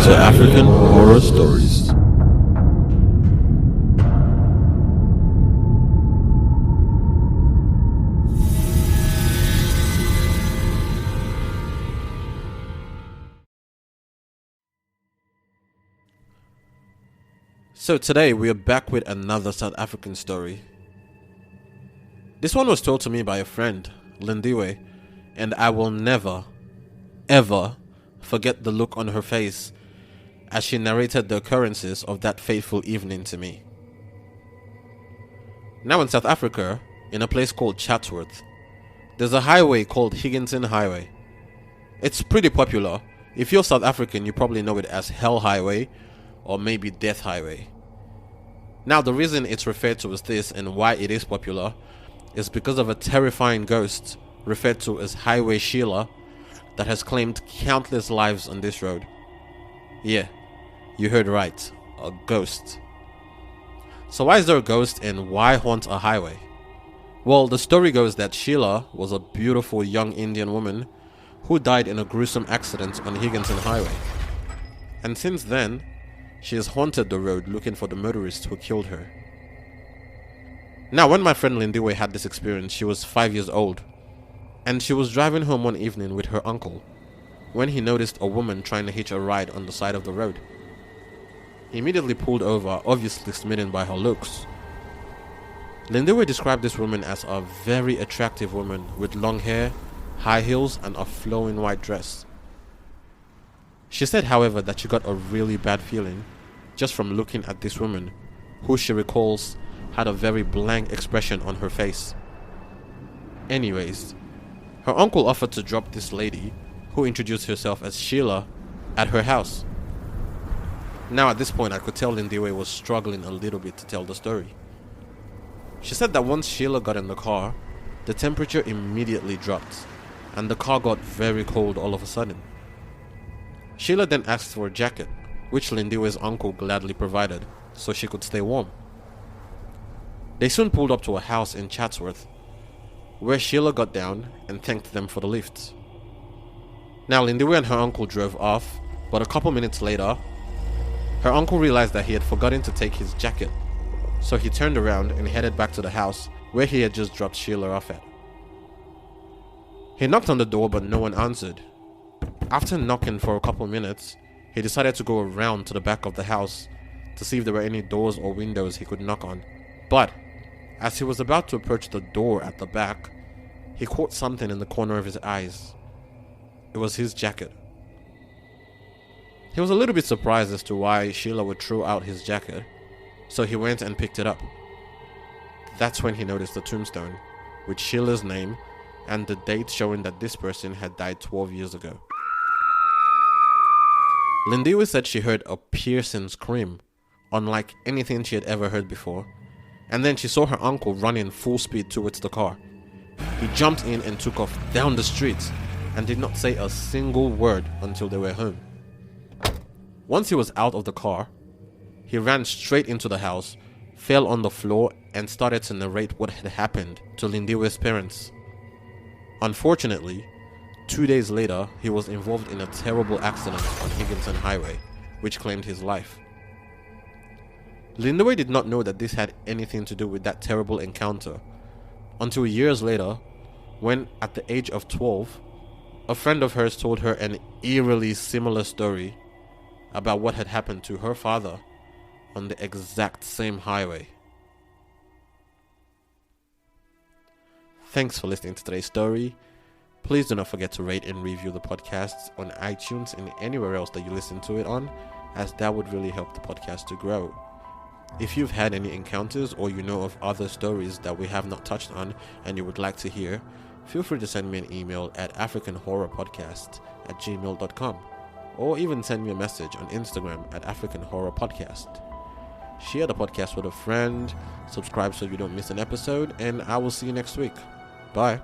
to African Horror Stories. So today we are back with another South African story. This one was told to me by a friend, Lindiwe, and I will never, ever forget the look on her face as she narrated the occurrences of that fateful evening to me. Now in South Africa, in a place called Chatsworth, there's a highway called Higginson Highway. It's pretty popular. If you're South African, you probably know it as Hell Highway or maybe Death Highway. Now the reason it's referred to as this and why it is popular is because of a terrifying ghost referred to as Highway Sheila that has claimed countless lives on this road. Yeah, you heard right, a ghost. So why is there a ghost and why haunt a highway? Well, the story goes that Sheila was a beautiful young Indian woman who died in a gruesome accident on Higginson Highway. And since then, she has haunted the road looking for the motorist who killed her. Now, when my friend Lindiwe had this experience, she was 5 years old, and she was driving home one evening with her uncle when he noticed a woman trying to hitch a ride on the side of the road. He immediately pulled over, obviously smitten by her looks. Lindiwe described this woman as a very attractive woman with long hair, high heels, and a flowing white dress. She said, however, that she got a really bad feeling just from looking at this woman, who she recalls had a very blank expression on her face. Anyways, her uncle offered to drop this lady, who introduced herself as Sheila, at her house. Now at this point I could tell Lindiwe was struggling a little bit to tell the story. She said that once Sheila got in the car, the temperature immediately dropped, and the car got very cold all of a sudden. Sheila then asked for a jacket, which Lindiwe's uncle gladly provided, so she could stay warm. They soon pulled up to a house in Chatsworth, where Sheila got down and thanked them for the lift. Now Lindiwe and her uncle drove off, but a couple minutes later, her uncle realized that he had forgotten to take his jacket, so he turned around and headed back to the house where he had just dropped Sheila off at. He knocked on the door, but no one answered. After knocking for a couple minutes, he decided to go around to the back of the house to see if there were any doors or windows he could knock on. But as he was about to approach the door at the back, he caught something in the corner of his eyes. It was his jacket. He was a little bit surprised as to why Sheila would throw out his jacket, so he went and picked it up. That's when he noticed the tombstone, with Sheila's name and the date showing that this person had died 12 years ago. Lindiwe said she heard a piercing scream, unlike anything she had ever heard before, and then she saw her uncle running full speed towards the car. He jumped in and took off down the street and did not say a single word until they were home. Once he was out of the car, he ran straight into the house, fell on the floor, and started to narrate what had happened to Lindiwe's parents. Unfortunately, 2 days later, he was involved in a terrible accident on Higginson Highway, which claimed his life. Lindiwe did not know that this had anything to do with that terrible encounter until years later, when at the age of 12, a friend of hers told her an eerily similar story about what had happened to her father on the exact same highway. Thanks for listening to today's story. Please do not forget to rate and review the podcast on iTunes and anywhere else that you listen to it on, as that would really help the podcast to grow. If you've had any encounters or you know of other stories that we have not touched on and you would like to hear, feel free to send me an email at africanhorrorpodcast@gmail.com, or even send me a message on Instagram at africanhorrorpodcast. Share the podcast with a friend, subscribe so you don't miss an episode, and I will see you next week. Bye.